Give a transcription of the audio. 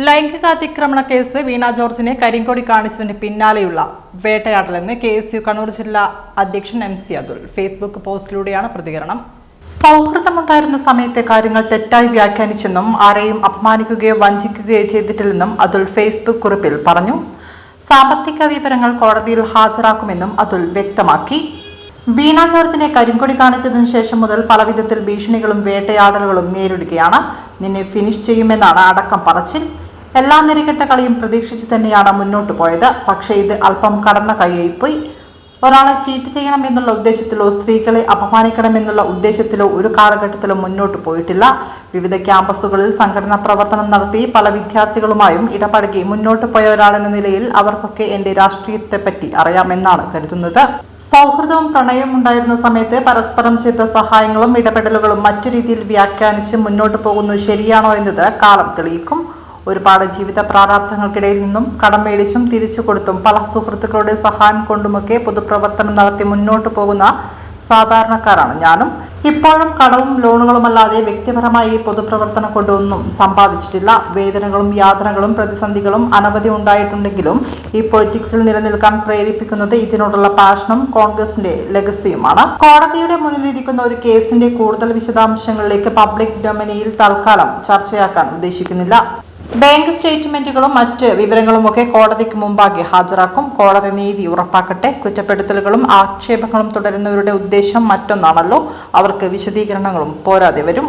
ലൈംഗികാതിക്രമണ case വീണ ജോർജിനെ കരിങ്കൊടി കാണിച്ചതിന് പിന്നാലെയുള്ള വേട്ടയാടലെന്ന് KSU Kannur ജില്ലാ അധ്യക്ഷൻ MC അതുൽ ഫേസ്ബുക്ക് പോസ്റ്റിലൂടെയാണ് പ്രതികരണം. സൗഹൃദമുണ്ടായിരുന്ന സമയത്തെ കാര്യങ്ങൾ തെറ്റായി വ്യാഖ്യാനിച്ചെന്നും ആരെയും അപമാനിക്കുകയോ വഞ്ചിക്കുകയോ ചെയ്തിട്ടില്ലെന്നും അതുൽ ഫേസ്ബുക്ക് കുറിപ്പിൽ പറഞ്ഞു. സാമ്പത്തിക വിവരങ്ങൾ കോടതിയിൽ ഹാജരാക്കുമെന്നും അതുൽ വ്യക്തമാക്കി. വീണ ജോർജിനെ കരിങ്കൊടി കാണിച്ചതിനു ശേഷം മുതൽ പലവിധത്തിൽ ഭീഷണികളും വേട്ടയാടലുകളും നേരിടുകയാണ്. നിന്നെ ഫിനിഷ് ചെയ്യുമെന്നാണ് അടക്കം പറച്ചിൽ. എല്ലാ നിരകെട്ട കളിയും പ്രതീക്ഷിച്ചു തന്നെയാണ് മുന്നോട്ട് പോയത്. പക്ഷേ ഇത് അല്പം കടന്ന കൈയായിപ്പോയി. ഒരാളെ ചീറ്റ് ചെയ്യണമെന്നുള്ള ഉദ്ദേശത്തിലോ സ്ത്രീകളെ അപമാനിക്കണമെന്നുള്ള ഉദ്ദേശത്തിലോ ഒരു കാലഘട്ടത്തിലും മുന്നോട്ട് പോയിട്ടില്ല. വിവിധ ക്യാമ്പസുകളിൽ സംഘടനാ പ്രവർത്തനം നടത്തി പല വിദ്യാർത്ഥികളുമായും ഇടപഴകി മുന്നോട്ട് പോയ ഒരാളെന്ന നിലയിൽ അവർക്കൊക്കെ എന്റെ രാഷ്ട്രീയത്തെപ്പറ്റി അറിയാമെന്നാണ് കരുതുന്നത്. സൗഹൃദവും പ്രണയവും ഉണ്ടായിരുന്ന സമയത്ത് പരസ്പരം ചെയ്ത സഹായങ്ങളും ഇടപെടലുകളും മറ്റു രീതിയിൽ വ്യാഖ്യാനിച്ച് മുന്നോട്ട് പോകുന്നത് ശരിയാണോ എന്നത് കാലം തെളിയിക്കും. ഒരുപാട് ജീവിത പ്രാരാബ്ധങ്ങൾക്കിടയിൽ നിന്നും കടം മേടിച്ചും തിരിച്ചു കൊടുത്തും പല സുഹൃത്തുക്കളുടെ സഹായം കൊണ്ടുമൊക്കെ പൊതുപ്രവർത്തനം നടത്തി മുന്നോട്ട് പോകുന്ന സാധാരണക്കാരാണ് ഞാനും. ഇപ്പോഴും കടവും ലോണുകളുമല്ലാതെ വ്യക്തിപരമായി ഈ പൊതുപ്രവർത്തനം കൊണ്ടൊന്നും സമ്പാദിച്ചിട്ടില്ല. വേദനകളും യാതനകളും പ്രതിസന്ധികളും അനവധി ഉണ്ടായിട്ടുണ്ടെങ്കിലും ഈ പൊളിറ്റിക്സിൽ നിലനിൽക്കാൻ പ്രേരിപ്പിക്കുന്നത് ഇതിനോടുള്ള പാഷനും കോൺഗ്രസിന്റെ ലെഗസിയുമാണ്. കോടതിയുടെ മുന്നിലിരിക്കുന്ന ഒരു കേസിന്റെ കൂടുതൽ വിശദാംശങ്ങളിലേക്ക് പബ്ലിക് ഡൊമൈനിൽ തൽക്കാലം ചർച്ചയാക്കാൻ ഉദ്ദേശിക്കുന്നില്ല. ബാങ്ക് സ്റ്റേറ്റ്മെന്റുകളും മറ്റ് വിവരങ്ങളുമൊക്കെ കോടതിക്ക് മുമ്പാകെ ഹാജരാക്കും. കോടതി നീതി ഉറപ്പാക്കട്ടെ. കുറ്റപ്പെടുത്തലുകളും ആക്ഷേപങ്ങളും തുടരുന്നവരുടെ ഉദ്ദേശം മറ്റൊന്നാണല്ലോ. അവർക്ക് വിശദീകരണങ്ങളും പോരാതെ വരും.